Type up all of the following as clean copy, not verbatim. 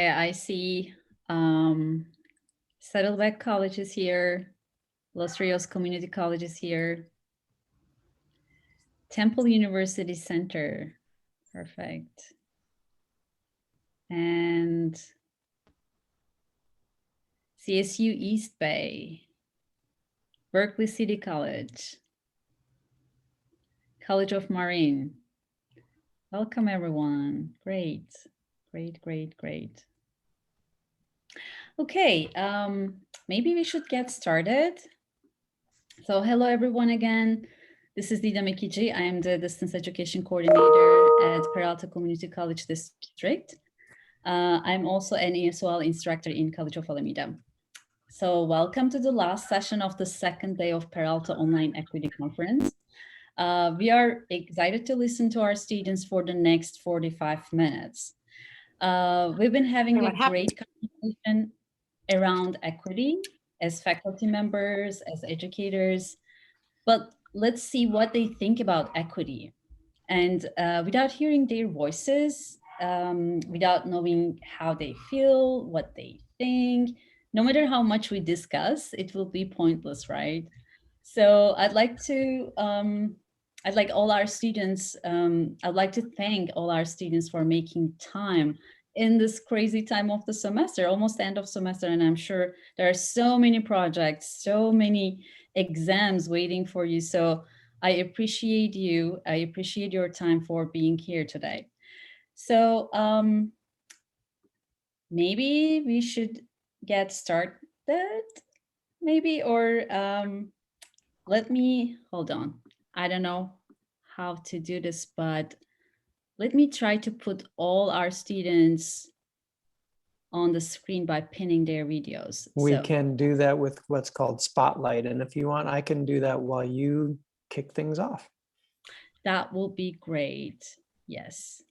I see Saddleback College is here. Los Rios Community College is here. Temple University Center. Perfect. And CSU East Bay. Berkeley City College. College of Marine. Welcome, everyone. Great, great, great, great. Okay, maybe we should get started. So hello, everyone, again. This is Didem Ekici. I am the Distance Education Coordinator at Peralta Community College District. I'm also an ESOL instructor in College of Alameda. So welcome to the last session of the second day of Peralta Online Equity Conference. We are excited to listen to our students for the next 45 minutes. We've been having a great conversation around equity as faculty members, as educators, but let's see what they think about equity. And without hearing their voices, without knowing how they feel, what they think, no matter how much we discuss, it will be pointless, right? So I'd like to all our students, I'd like to thank all our students for making time in this crazy time of the semester, almost the end of semester. And I'm sure there are so many projects, so many exams waiting for you. So I appreciate you. I appreciate your time for being here today. So maybe we should get started, maybe, or let me, hold on. I don't know how to do this, but let me try to put all our students on the screen by pinning their videos. We can do that with what's called Spotlight. And if you want, I can do that while you kick things off. That will be great. Yes.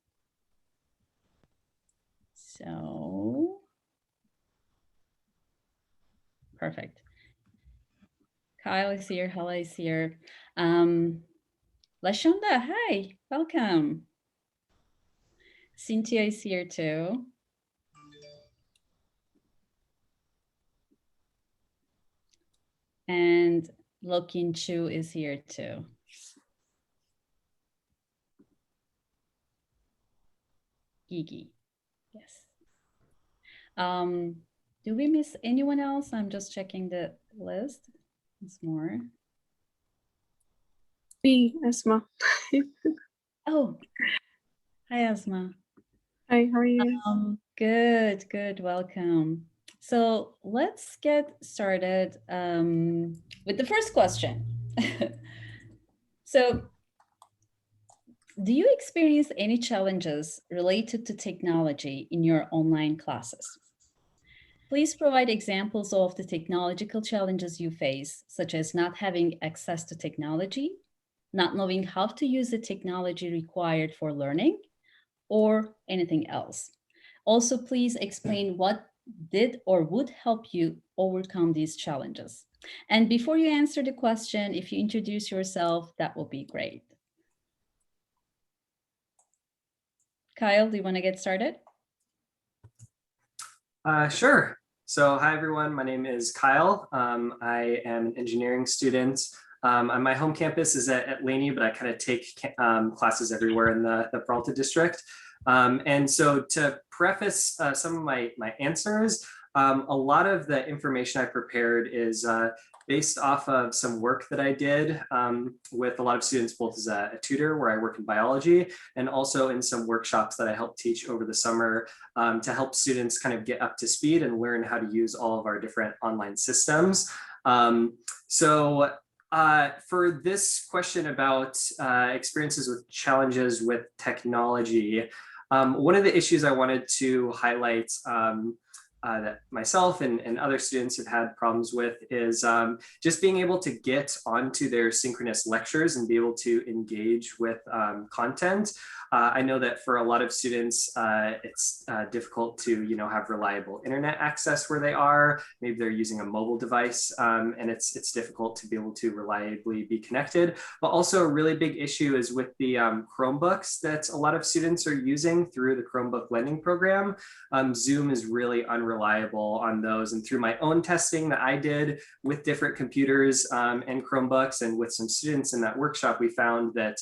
So, perfect. Kyle is here, Hala is here. Lashonda, hi, welcome. Cynthia is here too. And Lokin Chu is here too. Gigi, yes. Do we miss anyone else? I'm just checking the list. Once more. Me, Asma. Oh, hi, Asma. Hi, how are you? Good, good, welcome. So let's get started with the first question. So, do you experience any challenges related to technology in your online classes? Please provide examples of the technological challenges you face, such as not having access to technology, not knowing how to use the technology required for learning, or anything else. Also, please explain what did or would help you overcome these challenges. And before you answer the question, if you introduce yourself, that will be great. Kyle, do you want to get started? Sure. So hi, everyone. My name is Kyle. I am an engineering student. My home campus is at Laney, but I kind of take classes everywhere in the Peralta district. And so to preface some of my answers, a lot of the information I prepared is based off of some work that I did with a lot of students, both as a tutor where I work in biology and also in some workshops that I helped teach over the summer to help students kind of get up to speed and learn how to use all of our different online systems. For this question about experiences with challenges with technology, one of the issues I wanted to highlight that myself and other students have had problems with is just being able to get onto their synchronous lectures and be able to engage with content. I know that for a lot of students, it's difficult to, have reliable internet access where they are. Maybe they're using a mobile device, and it's difficult to be able to reliably be connected. But also a really big issue is with the Chromebooks that a lot of students are using through the Chromebook lending program. Zoom is really unreliable on those. And through my own testing that I did with different computers and Chromebooks and with some students in that workshop, we found that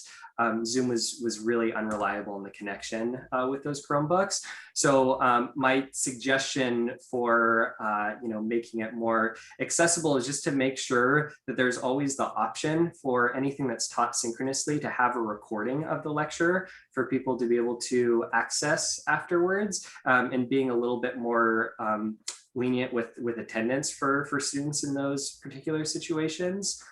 Zoom was really unreliable in the connection with those Chromebooks. So my suggestion for making it more accessible is just to make sure that there's always the option for anything that's taught synchronously to have a recording of the lecture for people to be able to access afterwards, and being a little bit more lenient with attendance for students in those particular situations.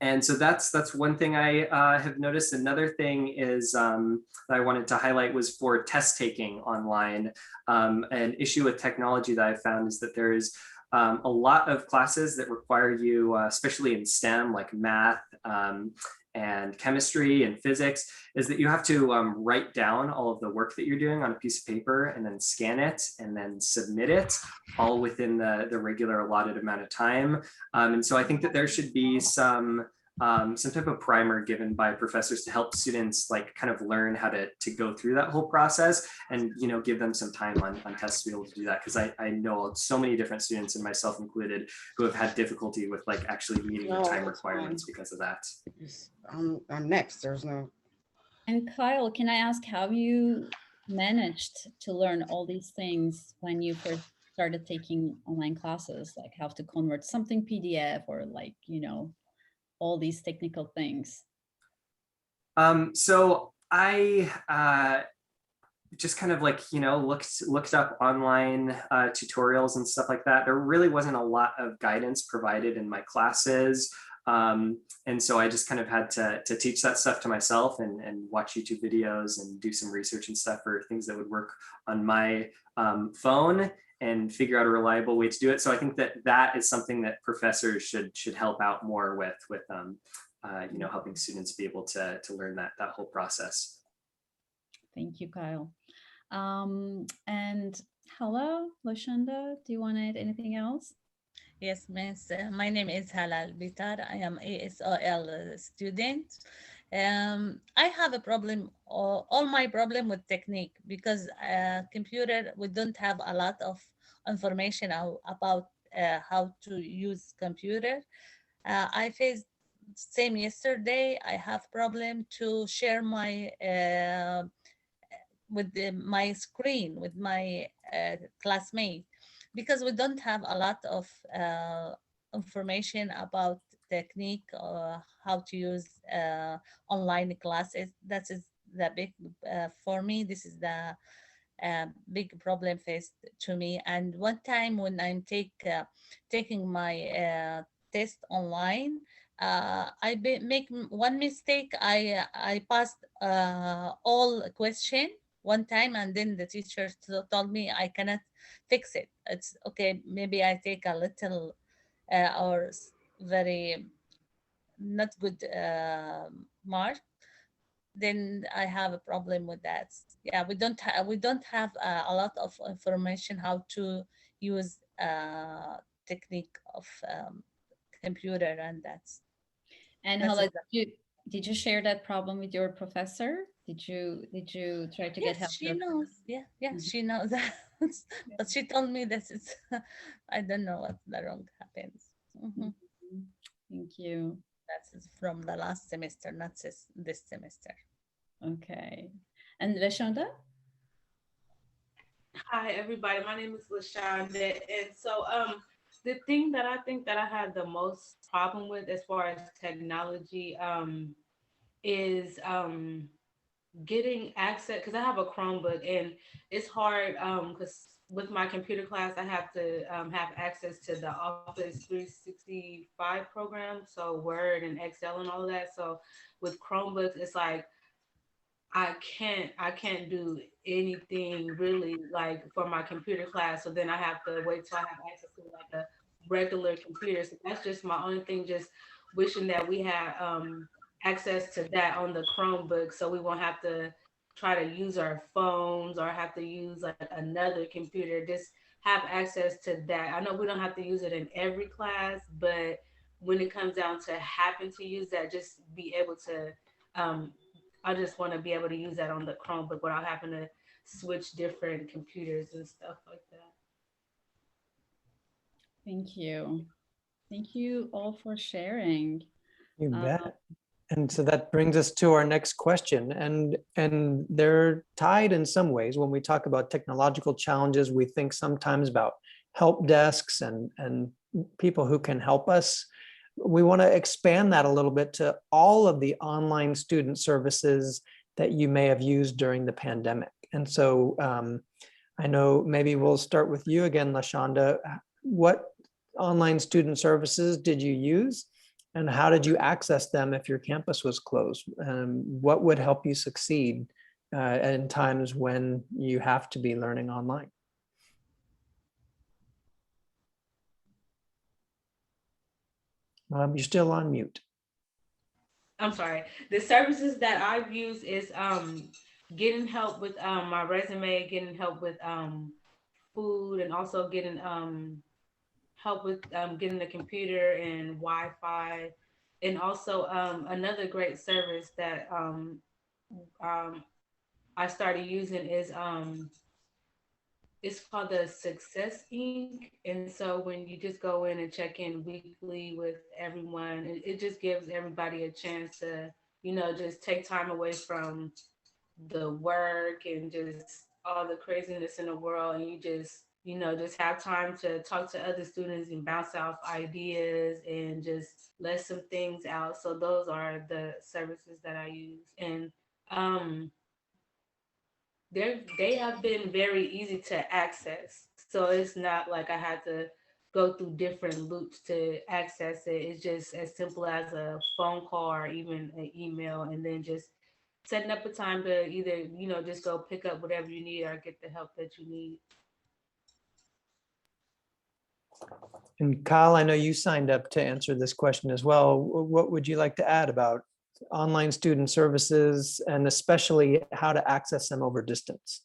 And so that's one thing I have noticed. Another thing is that I wanted to highlight was for test taking online. An issue with technology that I found is that there's a lot of classes that require you, especially in STEM, like math and chemistry and physics, is that you have to write down all of the work that you're doing on a piece of paper and then scan it and then submit it all within the regular allotted amount of time. And so I think that there should be some type of primer given by professors to help students like kind of learn how to go through that whole process, and give them some time on tests to be able to do that, because I know so many different students, and myself included, who have had difficulty with like actually meeting the time requirements because of that. I'm next. There's no. And Kyle, can I ask how you managed to learn all these things when you first started taking online classes, like how to convert something PDF or like, all these technical things? So I just kind of like, looked up online tutorials and stuff like that. There really wasn't a lot of guidance provided in my classes. And so I just kind of had to teach that stuff to myself and watch YouTube videos and do some research and stuff for things that would work on my phone and figure out a reliable way to do it. So I think that is something that professors should help out more with helping students be able to learn that whole process. Thank you, Kyle. And hello, Lashonda, do you want to add anything else? Yes, miss. My name is Halal Bitar. I am ASOL student. I have a problem, all my problem with technique, because computer, we don't have a lot of information about how to use computer. I faced same yesterday. I have problem to share my my screen with my classmate, because we don't have a lot of information about technique, how to use online classes. That is the big, for me, this is the big problem faced to me. And one time when I'm taking my test online, make one mistake. I passed all question one time, and then the teacher told me I cannot fix it. It's okay, maybe I take a little or very not good mark, then I have a problem with that. Yeah, we don't have a lot of information how to use technique of computer, and that's. And That's Hala, did you share that problem with your professor? Did you try to get help? Yes, she knows. Yeah, she knows that. But she told me that it's I don't know what the wrong happens. Mhm. Thank you. That's from the last semester, not this semester. Okay. And Lashonda? Hi, everybody. My name is LaShonda. And so the thing that I think that I had the most problem with as far as technology is getting access, because I have a Chromebook and it's hard because with my computer class, I have to have access to the Office 365 program. So Word and Excel and all of that. So with Chromebooks, it's like I can't do anything really like for my computer class. So then I have to wait till I have access to like a regular computer. So that's just my only thing. Just wishing that we had access to that on the Chromebook, so we won't have to try to use our phones or have to use like another computer. Just have access to that. I know we don't have to use it in every class, but when it comes down to having to use that, just be able to um, I just want to be able to use that on the Chromebook without having to switch different computers and stuff like that. Thank you. Thank you all for sharing. You Uh, bet. And so that brings us to our next question. And they're tied in some ways. When we talk about technological challenges, we think sometimes about help desks and people who can help us. We want to expand that a little bit to all of the online student services that you may have used during the pandemic. And so I know maybe we'll start with you again, LaShonda. What online student services did you use? And how did you access them if your campus was closed? What would help you succeed in times when you have to be learning online? You're still on mute. I'm sorry. The services that I've used is getting help with my resume, getting help with food, and also getting help with getting the computer and Wi-Fi, and also another great service that um, I started using is it's called the Success Inc. And so when you just go in and check in weekly with everyone, it just gives everybody a chance to, just take time away from the work and just all the craziness in the world. And you just, just have time to talk to other students and bounce off ideas and just let some things out. So those are the services that I use. And um, they have been very easy to access. So it's not like I had to go through different loops to access it. It's just as simple as a phone call or even an email, and then just setting up a time to either, just go pick up whatever you need or get the help that you need. And Kyle, I know you signed up to answer this question as well. What would you like to add about online student services and especially how to access them over distance?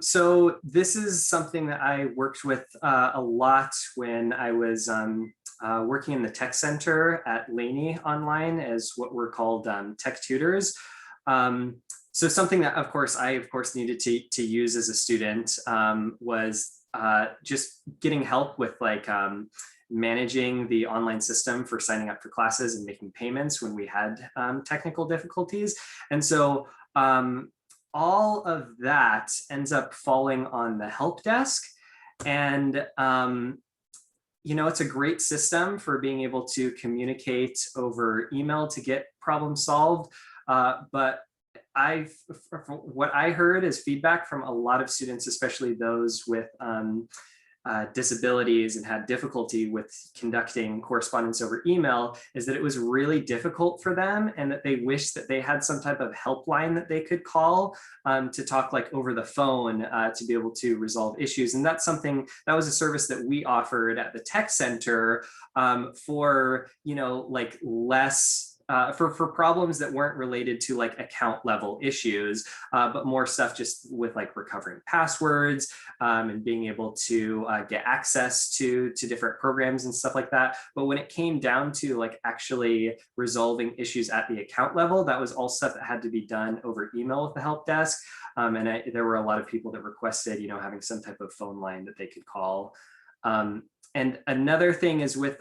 So this is something that I worked with a lot when I was working in the tech center at Laney online as what were called tech tutors. So something that, of course, I needed to use as a student was just getting help with like managing the online system for signing up for classes and making payments when we had technical difficulties. And so all of that ends up falling on the help desk. And it's a great system for being able to communicate over email to get problems solved. But what I heard is feedback from a lot of students, especially those with disabilities and had difficulty with conducting correspondence over email, is that it was really difficult for them and that they wish that they had some type of helpline that they could call to talk like over the phone to be able to resolve issues. And that's something that was a service that we offered at the tech center for, like less for problems that weren't related to like account level issues, but more stuff just with like recovering passwords and being able to get access to different programs and stuff like that. But when it came down to like actually resolving issues at the account level, that was all stuff that had to be done over email with the help desk. There were a lot of people that requested, having some type of phone line that they could call. And another thing is with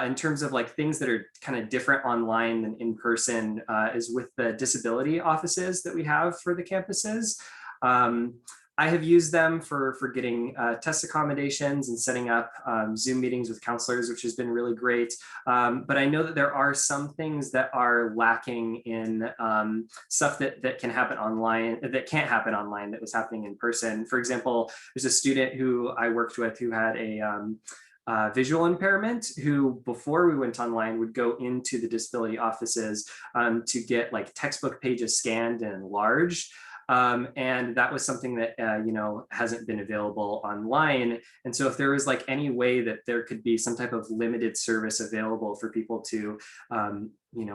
in terms of like things that are kind of different online than in person is with the disability offices that we have for the campuses. I have used them for getting test accommodations and setting up Zoom meetings with counselors, which has been really great. But I know that there are some things that are lacking in stuff that can happen online, that can't happen online, that was happening in person. For example, there's a student who I worked with who had visual impairment who, before we went online, would go into the disability offices to get like textbook pages scanned and enlarged. And that was something that, hasn't been available online. And so if there was like any way that there could be some type of limited service available for people to,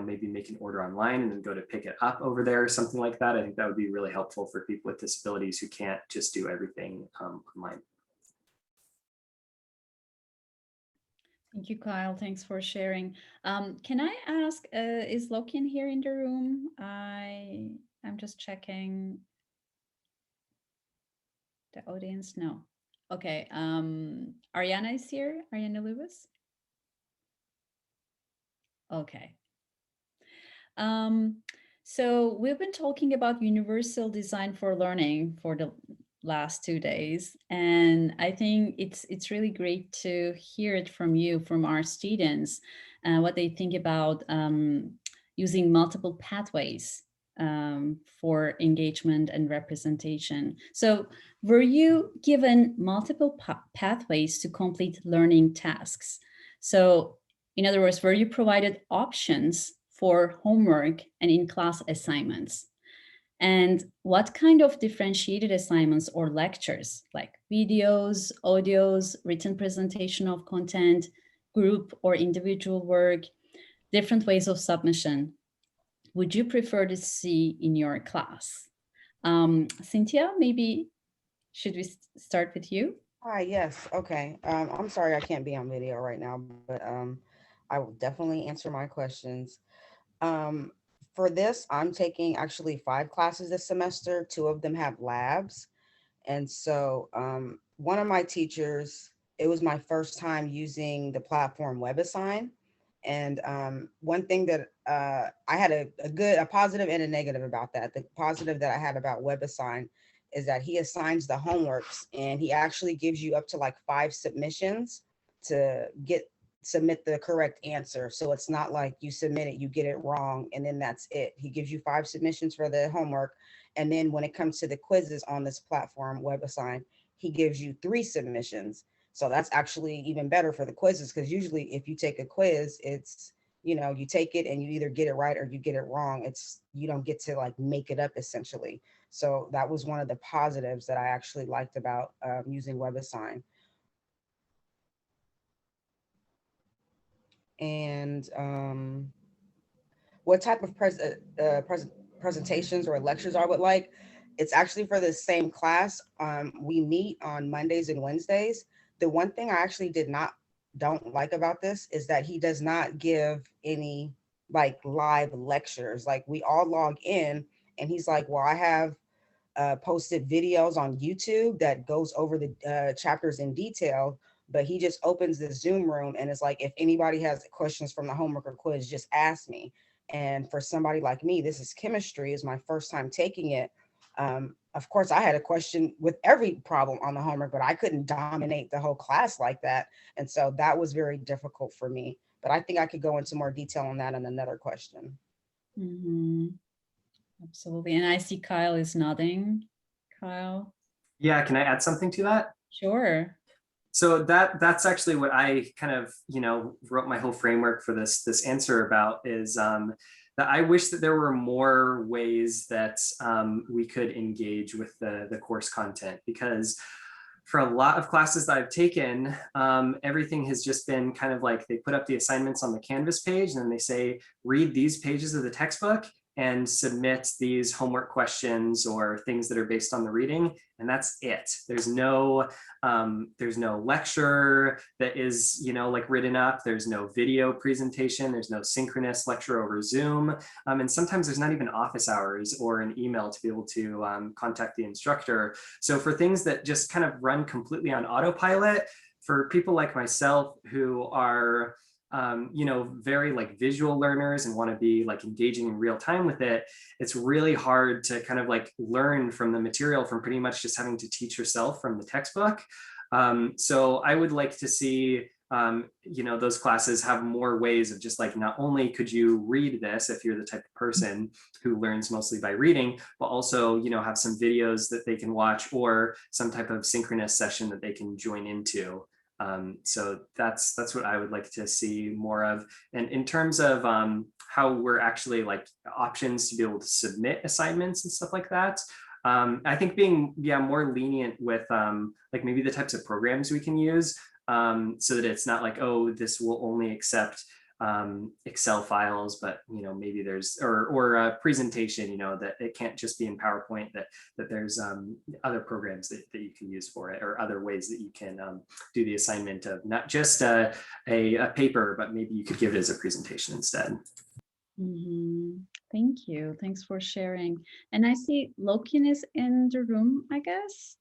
maybe make an order online and then go to pick it up over there, something like that, I think that would be really helpful for people with disabilities who can't just do everything online. Thank you, Kyle. Thanks for sharing. Can I ask, is Lokin here in the room? I'm just checking the audience. No. Okay. Ariana is here. Ariana Lewis. Okay. So we've been talking about universal design for learning for the last 2 days, and I think it's really great to hear it from you, from our students, what they think about using multiple pathways for engagement and representation. So were you given multiple pathways to complete learning tasks? So in other words, were you provided options for homework and in-class assignments? And what kind of differentiated assignments or lectures, like videos, audios, written presentation of content, group or individual work, different ways of submission, would you prefer to see in your class? Cynthia, maybe should we start with you? Hi, yes, okay. I'm sorry I can't be on video right now, but I will definitely answer my questions. For this, I'm taking actually 5 classes this semester. 2 of them have labs. And so one of my teachers, it was my first time using the platform WebAssign. And one thing that I had a positive and a negative about that. The positive that I had about WebAssign is that he assigns the homeworks and he actually gives you up to like 5 submissions to submit the correct answer. So it's not like you submit it, you get it wrong, and then that's it. He gives you 5 submissions for the homework. And then when it comes to the quizzes on this platform, WebAssign, he gives you 3 submissions. So that's actually even better for the quizzes, because usually if you take a quiz, it's, you take it and you either get it right or you get it wrong. You don't get to like make it up essentially. So that was one of the positives that I actually liked about using WebAssign. And what type of presentations or lectures I would like? It's actually for the same class. We meet on Mondays and Wednesdays. The one thing I actually don't like about this is that he does not give any like live lectures. Like we all log in and he's like, well, I have posted videos on YouTube that goes over the chapters in detail, but he just opens the Zoom room and it's like, if anybody has questions from the homework or quiz, just ask me. And for somebody like me, this is chemistry, is my first time taking it. Of course, I had a question with every problem on the homework, but I couldn't dominate the whole class like that. And so that was very difficult for me. But I think I could go into more detail on that in another question. Mm-hmm. Absolutely. And I see Kyle is nodding. Kyle? Yeah, can I add something to that? Sure. So that's actually what I kind of, wrote my whole framework for this answer about, is that I wish that there were more ways that we could engage with the course content, because for a lot of classes that I've taken, everything has just been kind of like, they put up the assignments on the Canvas page and then they say, read these pages of the textbook and submit these homework questions or things that are based on the reading, and that's it. There's no lecture that is, like written up. There's no video presentation. There's no synchronous lecture over Zoom, and sometimes there's not even office hours or an email to be able to contact the instructor. So for things that just kind of run completely on autopilot, for people like myself who are very like visual learners and want to be like engaging in real time with it, it's really hard to kind of like learn from the material from pretty much just having to teach yourself from the textbook. So I would like to see, those classes have more ways of just like, not only could you read this if you're the type of person who learns mostly by reading, but also, have some videos that they can watch or some type of synchronous session that they can join into. So that's what I would like to see more of. And in terms of how we're actually like options to be able to submit assignments and stuff like that, I think being more lenient with like maybe the types of programs we can use, so that it's not like, oh, this will only accept Excel files, but maybe there's or a presentation, that it can't just be in PowerPoint, that there's other programs that you can use for it, or other ways that you can do the assignment of not just a paper, but maybe you could give it as a presentation instead. Thank you. Thanks for sharing. And I see Lokin is in the room, I guess.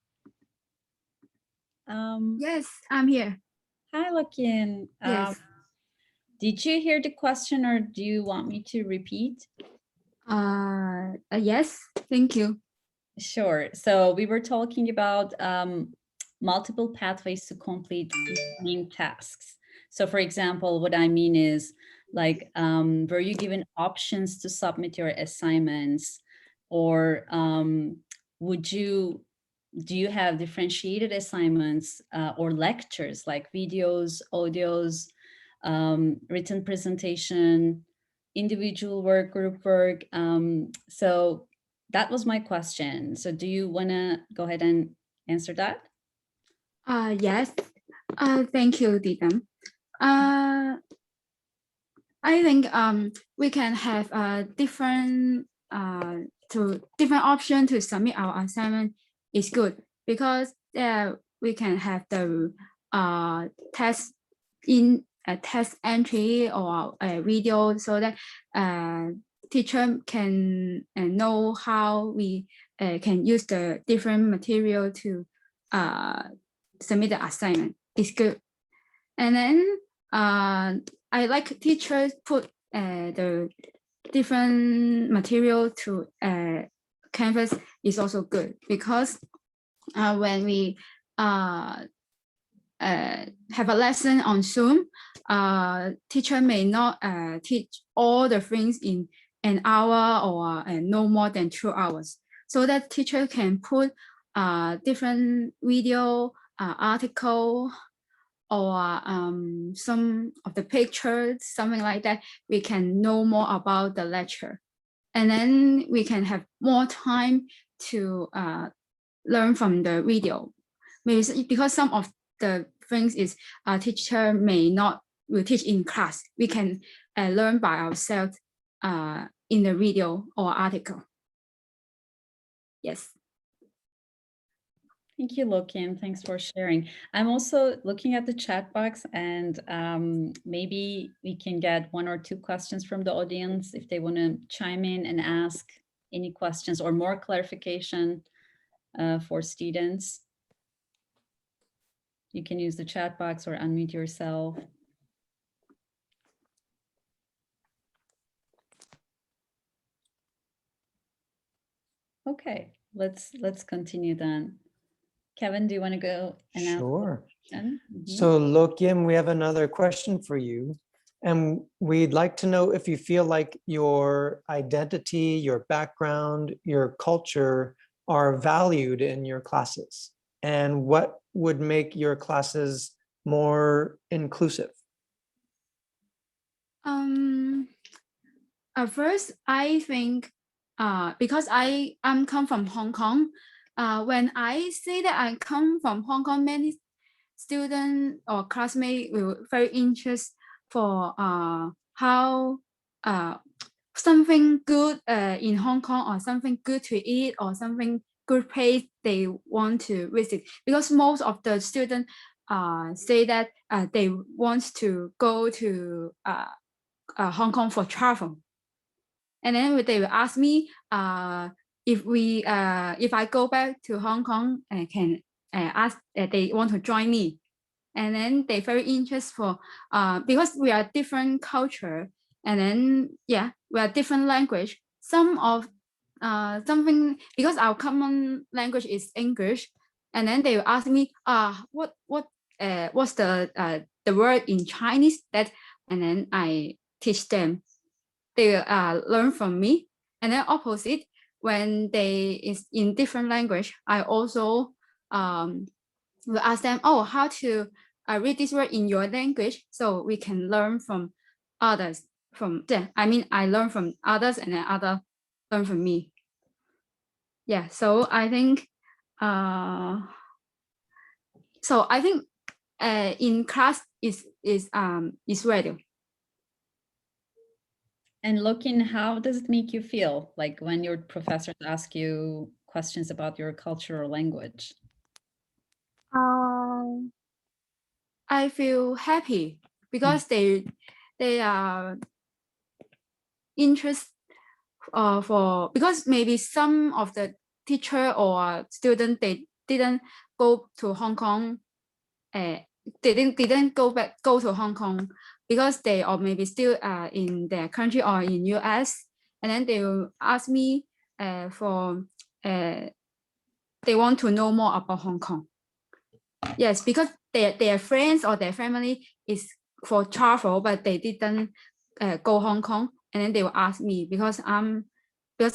Yes, I'm here. Hi, Lokin. Yes. Did you hear the question, or do you want me to repeat? Yes, thank you. Sure. So we were talking about multiple pathways to complete main tasks. So for example, what I mean is like, were you given options to submit your assignments, or do you have differentiated assignments or lectures like videos, audios, written presentation, individual work, group work? So that was my question. So do you want to go ahead and answer that? Yes. Thank you, Didem. I think we can have different option to submit our assignment is good, because we can have the test in a test entry or a video, so that teacher can know how we can use the different material to submit the assignment. It's good. And then I like teachers put the different material to Canvas is also good, because when we have a lesson on Zoom, teacher may not teach all the things in an hour or no more than 2 hours. So that teacher can put different video, article, or some of the pictures, something like that. We can know more about the lecture. And then we can have more time to learn from the video. Maybe because some of the things is teacher will teach in class. We can learn by ourselves in the video or article. Yes. Thank you, Lokin. Thanks for sharing. I'm also looking at the chat box, and maybe we can get 1 or 2 questions from the audience if they want to chime in and ask any questions or more clarification for students. You can use the chat box or unmute yourself. Okay, let's continue then. Kevin, do you want to go and ask? Sure. Mm-hmm. So Lokim, we have another question for you. And we'd like to know if you feel like your identity, your background, your culture are valued in your classes, and what would make your classes more inclusive? First, I think because I come from Hong Kong, when I say that I come from Hong Kong, many students or classmates will very interested for how something good in Hong Kong, or something good to eat, or something good place they want to visit, because most of the students say that they want to go to Hong Kong for travel. And then they will ask me if I go back to Hong Kong, can ask that they want to join me. And then they very interested for because we are different culture, and then we are different language. Some of something, because our common language is English, and then they will ask me what's the word in Chinese, that, and then I teach them. They learn from me. And then opposite, when they is in different language, I also will ask them, how to read this word in your language, so we can learn from others. I learn from others, and then others learn from me. Yeah, so I think in class is radio. And looking, how does it make you feel? Like when your professors ask you questions about your culture or language? I feel happy because they are interested because maybe some of the teacher or student, they didn't go to Hong Kong. They didn't go to Hong Kong because they or maybe still in their country or in US, and then they will ask me they want to know more about Hong Kong. Yes, because their friends or their family is for travel, but they didn't go Hong Kong, and then they will ask me because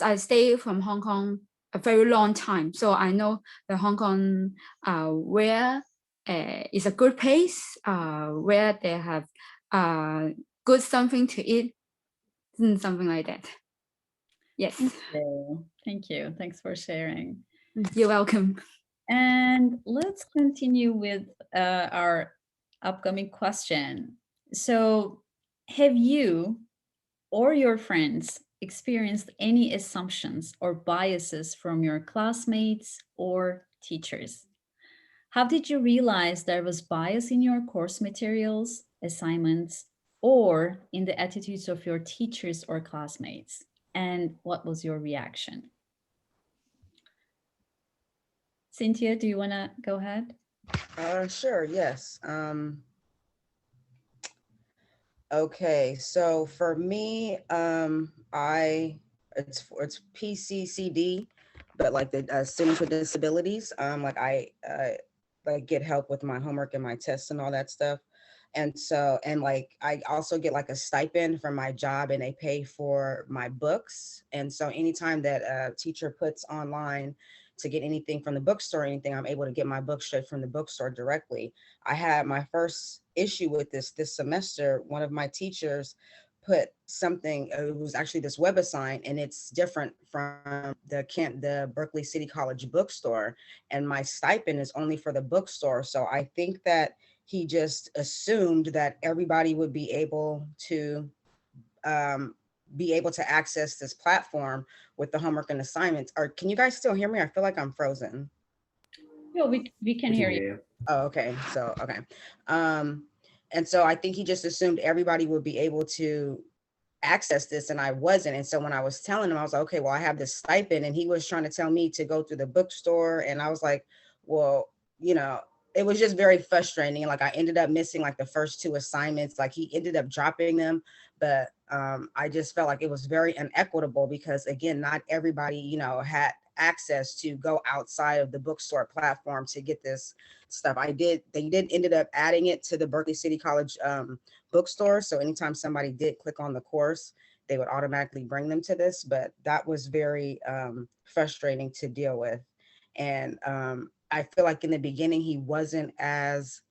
I stay from Hong Kong a very long time, so I know the Hong Kong where is a good place, where they have good something to eat, something like that. Yes. Thank you. Thanks for sharing. You're welcome. And let's continue with our upcoming question. So, have you or your friends experienced any assumptions or biases from your classmates or teachers? How did you realize there was bias in your course materials, assignments, or in the attitudes of your teachers or classmates? And what was your reaction? Cynthia, do you want to go ahead? Sure, yes. Okay, so for me, it's PCCD, but like the students with disabilities, like I like get help with my homework and my tests and all that stuff. And so, and like I also get like a stipend from my job, and they pay for my books. And so anytime that a teacher puts online to get anything from the bookstore or anything, I'm able to get my book straight from the bookstore directly. I had my first issue with this semester. One of my teachers put something, it was actually this WebAssign, and it's different from the Berkeley City College bookstore, and my stipend is only for the bookstore. So I think that he just assumed that everybody would be able to access this platform with the homework and assignments. Or can you guys still hear me? I feel like I'm frozen. No, we can hear you. Oh, okay. So, okay. And so I think he just assumed everybody would be able to access this, and I wasn't. And so when I was telling him, I was like, okay, well, I have this stipend, and he was trying to tell me to go through the bookstore. And I was like, well, it was just very frustrating. Like I ended up missing like the first 2 assignments. Like he ended up dropping them, but I just felt like it was very inequitable because, again, not everybody, had access to go outside of the bookstore platform to get this stuff. They ended up adding it to the Berkeley City College bookstore. So anytime somebody did click on the course, they would automatically bring them to this. But that was very frustrating to deal with. And I feel like in the beginning, he wasn't as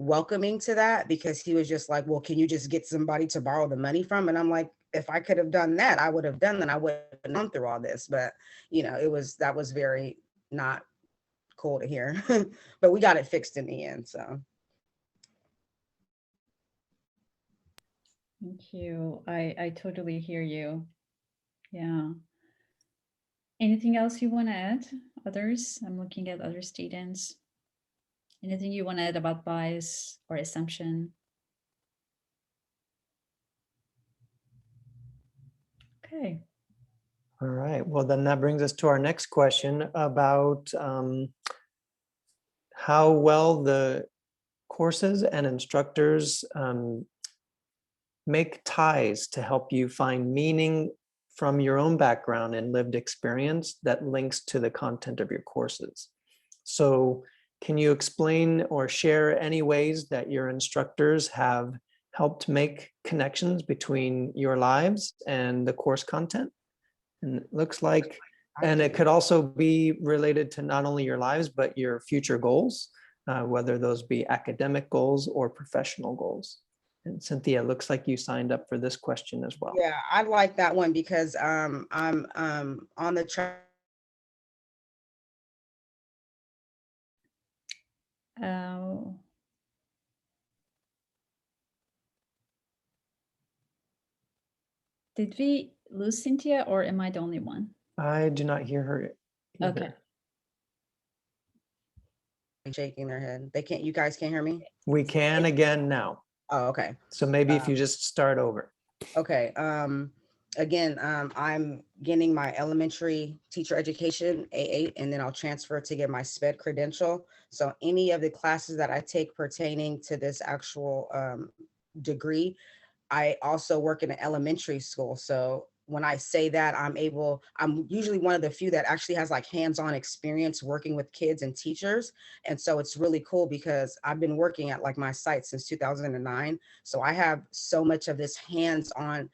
welcoming to that, because he was just like, well, can you just get somebody to borrow the money from? And I'm like, if I could have done that, I would have done that. I would have gone through all this. But, that was very not cool to hear. But we got it fixed in the end. So. Thank you. I totally hear you. Yeah. Anything else you want to add? Others? I'm looking at other students. Anything you want to add about bias or assumption? Okay. All right. Well, then that brings us to our next question about how well the courses and instructors make ties to help you find meaning from your own background and lived experience that links to the content of your courses. So can you explain or share any ways that your instructors have helped make connections between your lives and the course content? And it looks like, and it could also be related to not only your lives, but your future goals. whether those be academic goals or professional goals. And Cynthia, looks like you signed up for this question as well. Yeah, I like that one because I'm on the track. Did we lose Cynthia, or am I the only one? I do not hear her either. Okay. Shaking their head. They can't. You guys can't hear me? We can again now. Oh, okay. So maybe if you just start over. Okay. Again, I'm getting my elementary teacher education A8, and then I'll transfer to get my SPED credential. So any of the classes that I take pertaining to this actual degree, I also work in an elementary school. So when I say that, I'm usually one of the few that actually has like hands-on experience working with kids and teachers. And so it's really cool because I've been working at like my site since 2009. So I have so much of this hands-on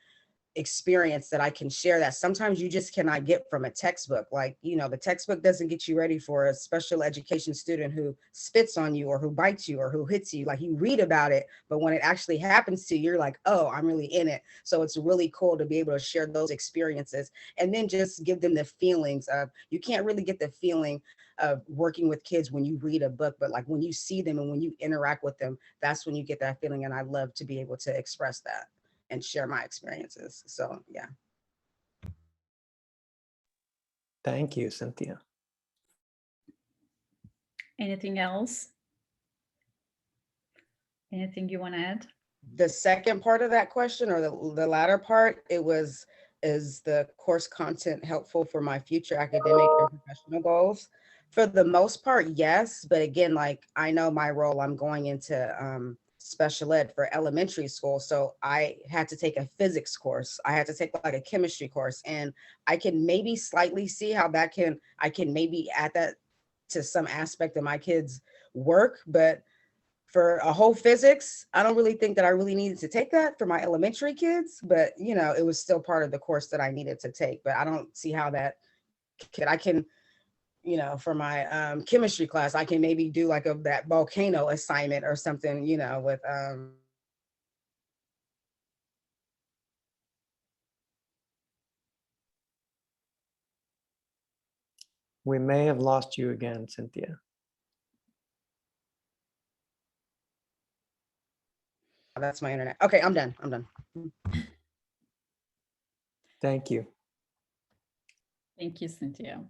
experience that I can share that sometimes you just cannot get from a textbook. Like, you know, the textbook doesn't get you ready for a special education student who spits on you or who bites you or who hits you. Like, you read about it, but when it actually happens to you, you're like, oh, I'm really in it. So it's really cool to be able to share those experiences and then just give them the feelings of, you can't really get the feeling of working with kids when you read a book, but like when you see them and when you interact with them, that's when you get that feeling. And I love to be able to express that and share my experiences. So yeah. Thank you, Cynthia. Anything else? Anything you want to add? The second part of that question, or the latter part, is the course content helpful for my future academic and professional goals? For the most part, yes. But again, like, I know my role, I'm going into special ed for elementary school. So I had to take a physics course. I had to take like a chemistry course, and I can maybe slightly see how I can maybe add that to some aspect of my kids' work. But for a whole physics, I don't really think that I really needed to take that for my elementary kids, but you know, it was still part of the course that I needed to take. But I don't see how that I can, you know, for my chemistry class, I can maybe do like that volcano assignment or something, you know, with We may have lost you again, Cynthia. that's my internet. Okay, I'm done. Thank you. Thank you, Cynthia.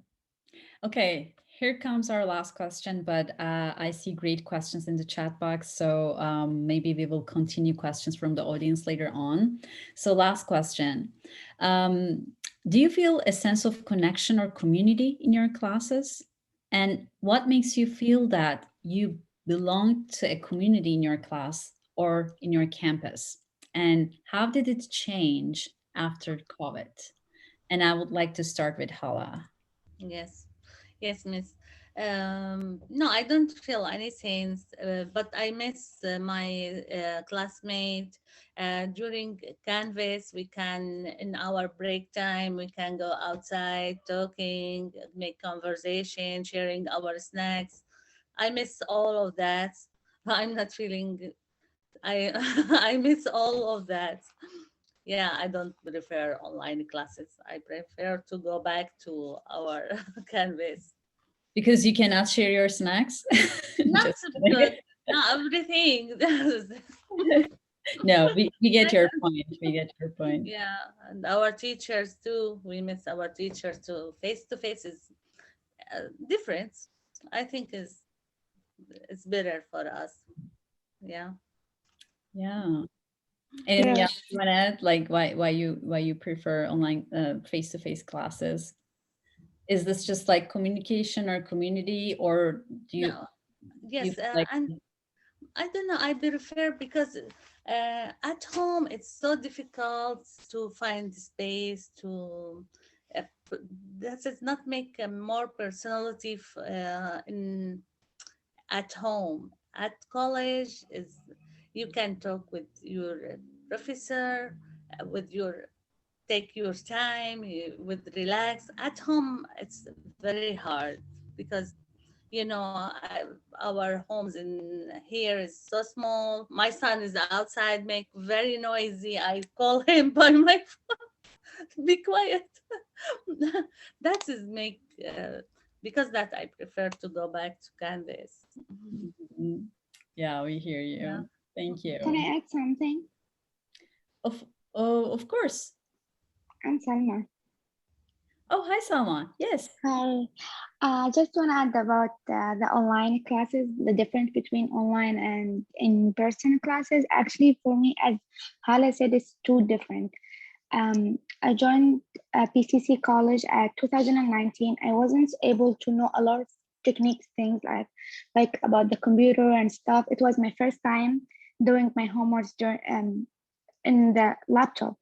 Okay, here comes our last question, but I see great questions in the chat box, so maybe we will continue questions from the audience later on. So last question. Do you feel a sense of connection or community in your classes? And what makes you feel that you belong to a community in your class or in your campus? And how did it change after COVID? And I would like to start with Hala. Yes, yes, Miss. No, I don't feel any sense, but I miss my classmate. During Canvas, we can, in our break time, we can go outside talking, make conversation, sharing our snacks. I miss all of that. I'm not feeling, I, I miss all of that. Yeah, I don't prefer online classes. I prefer to go back to our Canvas. Because you cannot share your snacks? Not Just because not everything. No, we get your point. We get your point. Yeah, and our teachers too. We miss our teachers too. Face to face is different. I think is it's better for us. Yeah. Yeah. Anything Yeah. else you want to add? Like why you prefer online face-to-face classes? Is this just like communication or community, or do you, No. Yes, like? and I don't know. I prefer because at home it's so difficult to find space to. Does it not make a more personality in at home? At college is you can talk with your professor, with your take your time, with relax. At home it's very hard because you know, our homes in here is so small. My son is outside, make very noisy. I call him by my phone, be quiet. That is make, because that I prefer to go back to Canvas. Mhm. Yeah, we hear you. Yeah. Thank you. Can I add something? Of course. I'm Salma. Oh, hi, Salma. Yes. Hi. Just want to add about the online classes, the difference between online and in-person classes. Actually, for me, as Hala said, it's too different. I joined PCC college at 2019. I wasn't able to know a lot of techniques, things like about the computer and stuff. It was my first time doing my homework in the laptop.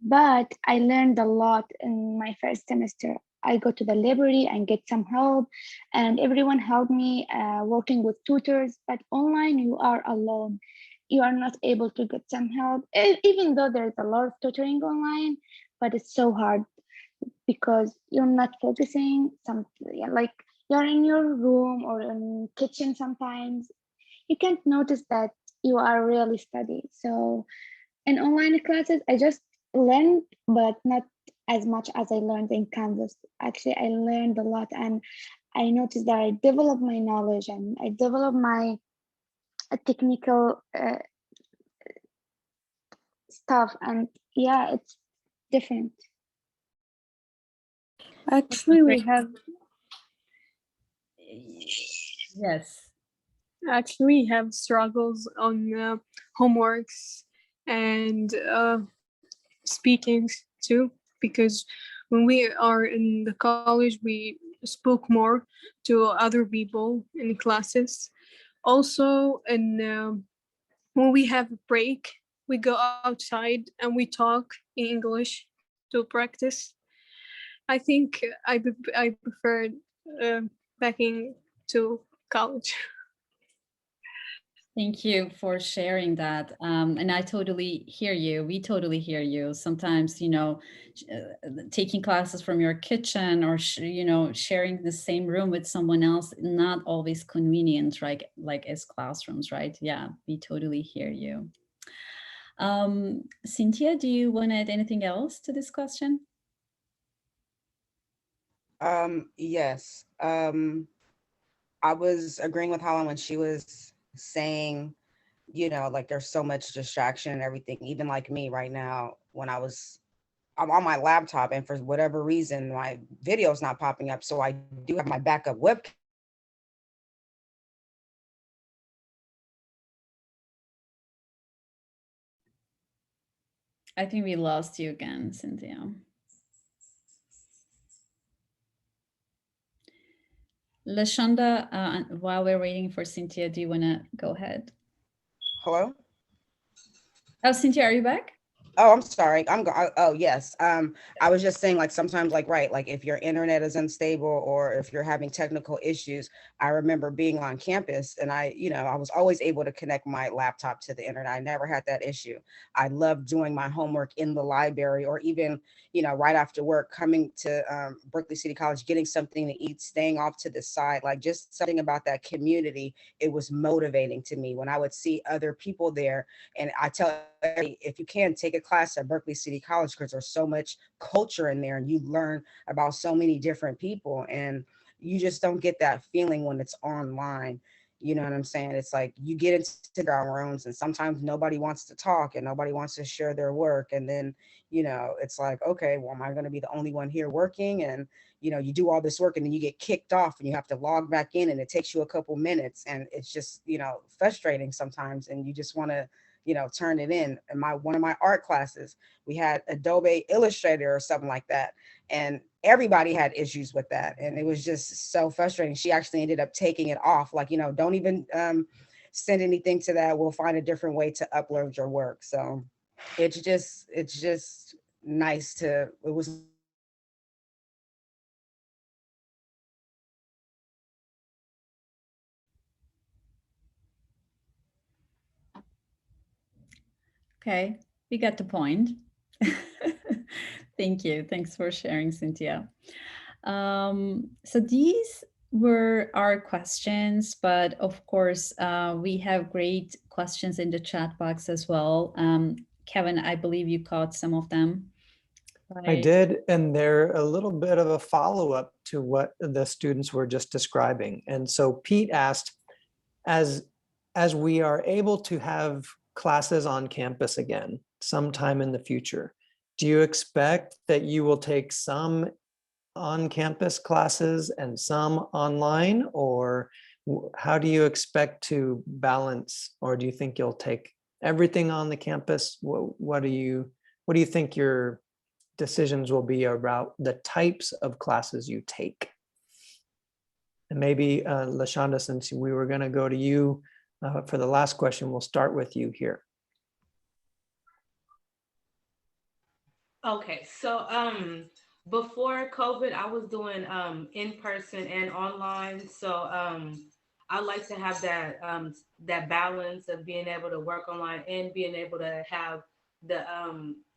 But I learned a lot in my first semester. I go to the library and get some help, and everyone helped me working with tutors. But online, you are alone. You are not able to get some help, even though there's a lot of tutoring online. But it's so hard because you're not focusing. Like you're in your room or in kitchen sometimes. You can't notice that you are really studying. So in online classes, I just learned, but not as much as I learned in Canvas. Actually, I learned a lot, and I noticed that I developed my knowledge and I developed my technical stuff. And yeah, it's different. Actually, we have Yes. struggles on homeworks and speaking too, because when we are in the college, we spoke more to other people in classes. Also, when we have a break, we go outside and we talk in English to practice. I think I preferred backing to college. Thank you for sharing that. And I totally hear you. We totally hear you. Sometimes, taking classes from your kitchen or, sharing the same room with someone else, not always convenient, right? Like as classrooms, right? Yeah, we totally hear you. Cynthia, do you want to add anything else to this question? Yes. I was agreeing with Holland when she was saying, like there's so much distraction and everything. Even like me right now, I'm on my laptop and for whatever reason, my video's not popping up. So I do have my backup webcam. I think we lost you again, Cynthia. Lashonda, while we're waiting for Cynthia, do you want to go ahead? Hello? Oh, Cynthia, are you back? Oh, I'm sorry. Oh, yes. I was just saying, like, sometimes, like, right, like if your internet is unstable or if you're having technical issues. I remember being on campus and I was always able to connect my laptop to the internet. I never had that issue. I loved doing my homework in the library or even, right after work, coming to Berkeley City College, getting something to eat, staying off to the side, like just something about that community. It was motivating to me when I would see other people there. And I tell everybody, if you can, take a class at Berkeley City College because there's so much culture in there and you learn about so many different people, and you just don't get that feeling when it's online. You know what I'm saying? It's like you get into our rooms and sometimes nobody wants to talk and nobody wants to share their work. And then, it's like, okay, well, am I going to be the only one here working? And, you do all this work and then you get kicked off and you have to log back in and it takes you a couple minutes. And it's just, frustrating sometimes. And you just want to, turn it in. And one of my art classes, we had Adobe Illustrator or something like that. And everybody had issues with that. And it was just so frustrating. She actually ended up taking it off. Like, don't even send anything to that. We'll find a different way to upload your work. So it's just nice it was. Okay, we got the point. Thank you. Thanks for sharing, Cynthia. So these were our questions, but of course, we have great questions in the chat box as well. Kevin, I believe you caught some of them. I Right? did, and they're a little bit of a follow-up to what the students were just describing. And so Pete asked, as we are able to have classes on campus again sometime in the future, do you expect that you will take some on-campus classes and some online, or how do you expect to balance, or do you think you'll take everything on the campus? What do you think your decisions will be about the types of classes you take? And maybe Lashonda, since we were going to go to you for the last question, we'll start with you here. Okay, so before COVID, I was doing in person and online. So I like to have that that balance of being able to work online and being able to have the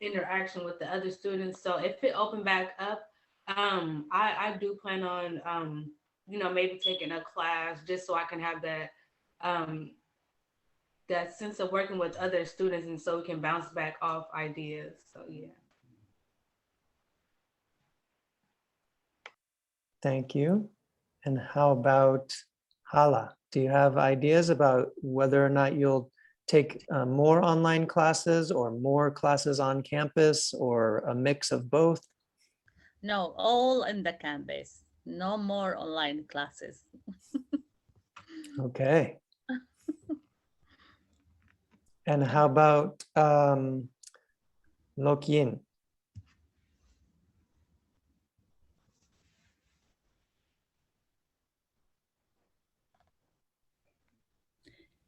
interaction with the other students. So if it opened back up, I do plan on you know, maybe taking a class just so I can have that that sense of working with other students, and so we can bounce back off ideas. So yeah. Thank you. And how about Hala? Do you have ideas about whether or not you'll take more online classes or more classes on campus or a mix of both? No, all in the campus. No more online classes. Okay. And how about Lokyin?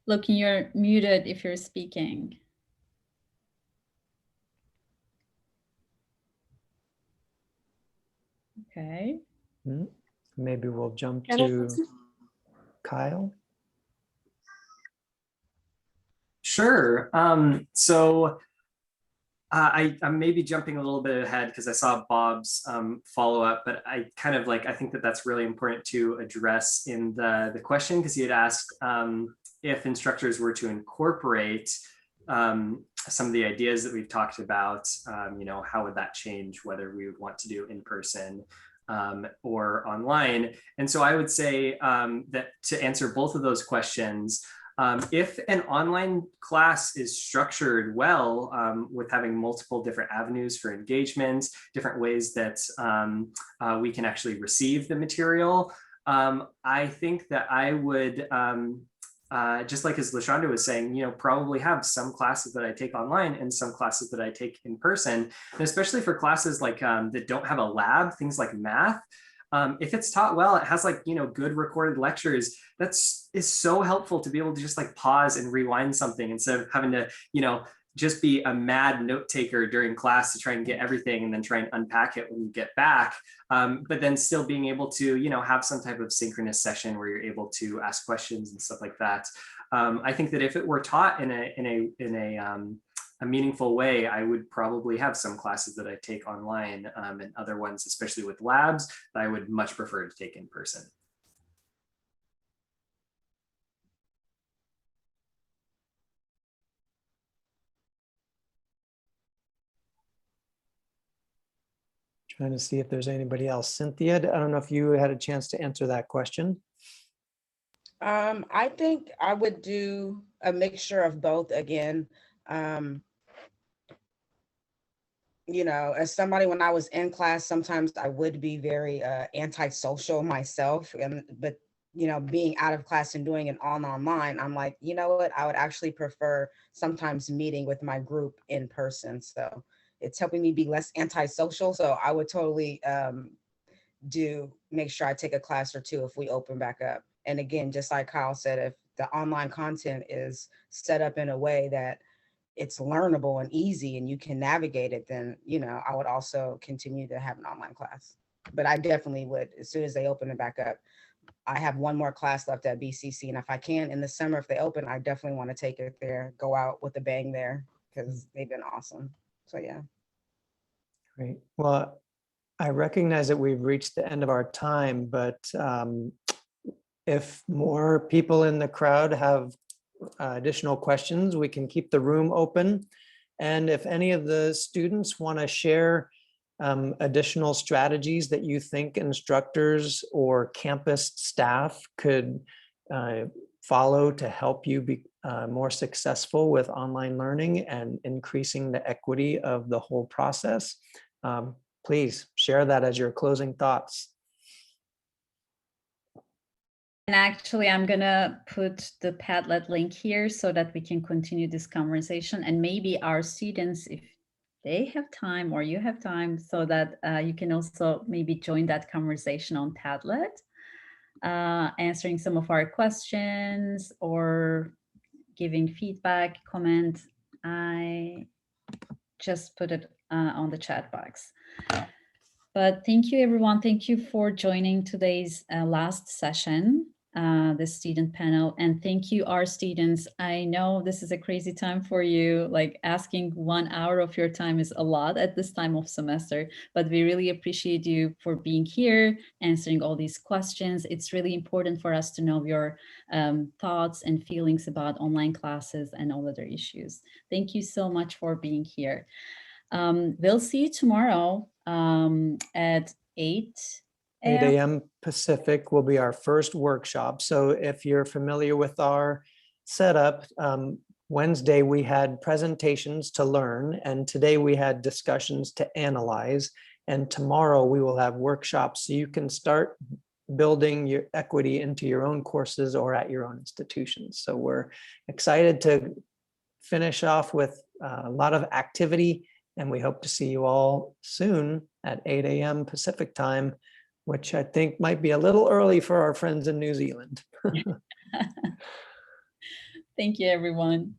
Look, you're muted if you're speaking. Okay. Maybe we'll jump to Kyle. Sure. So I'm maybe jumping a little bit ahead because I saw Bob's follow up, but I kind of I think that that's really important to address in the question, because he had asked if instructors were to incorporate some of the ideas that we've talked about, you know, how would that change whether we would want to do in person or online? And so I would say that to answer both of those questions, if an online class is structured well, with having multiple different avenues for engagement, different ways that we can actually receive the material, I think that I would, just like as Lashonda was saying, you know, probably have some classes that I take online and some classes that I take in person. And especially for classes like that don't have a lab, things like math, if it's taught well, it has you know, good recorded lectures. Is so helpful to be able to just pause and rewind something instead of having to, you know, just be a mad note taker during class to try and get everything and then try and unpack it when you get back. But then still being able to, you know, have some type of synchronous session where you're able to ask questions and stuff like that. I think that if it were taught in a meaningful way, I would probably have some classes that I take online and other ones, especially with labs, that I would much prefer to take in person. Trying to see if there's anybody else. Cynthia, I don't know if you had a chance to answer that question. I think I would do a mixture of both again. You know, as somebody, when I was in class, sometimes I would be very antisocial myself, but you know, being out of class and doing it all online, I'm like, you know what, I would actually prefer sometimes meeting with my group in person. So it's helping me be less antisocial. So I would totally make sure I take a class or two if we open back up. And again, just like Kyle said, if the online content is set up in a way that it's learnable and easy and you can navigate it, then, you know, I would also continue to have an online class. But I definitely would, as soon as they open it back up. I have one more class left at BCC, and if I can in the summer, if they open, I definitely want to take it there, go out with a bang there, because they've been awesome. So yeah. Great. Well, I recognize that we've reached the end of our time, but if more people in the crowd have additional questions, we can keep the room open. And if any of the students want to share additional strategies that you think instructors or campus staff could follow to help you be more successful with online learning and increasing the equity of the whole process, please share that as your closing thoughts. And actually, I'm gonna put the Padlet link here so that we can continue this conversation, and maybe our students, if they have time or you have time, so that you can also maybe join that conversation on Padlet, answering some of our questions or giving feedback, comment. I just put it on the chat box. But thank you, everyone. Thank you for joining today's last session, the student panel. And thank you, our students. I know this is a crazy time for you. Like, asking 1 hour of your time is a lot at this time of semester, but we really appreciate you for being here, answering all these questions. It's really important for us to know your thoughts and feelings about online classes and all other issues. Thank you so much for being here. We'll see you tomorrow at 8 a.m. Pacific will be our first workshop. So if you're familiar with our setup, Wednesday we had presentations to learn, and today we had discussions to analyze, and tomorrow we will have workshops so you can start building your equity into your own courses or at your own institutions. So we're excited to finish off with a lot of activity, and we hope to see you all soon at 8 a.m. Pacific time, which I think might be a little early for our friends in New Zealand. Thank you, everyone.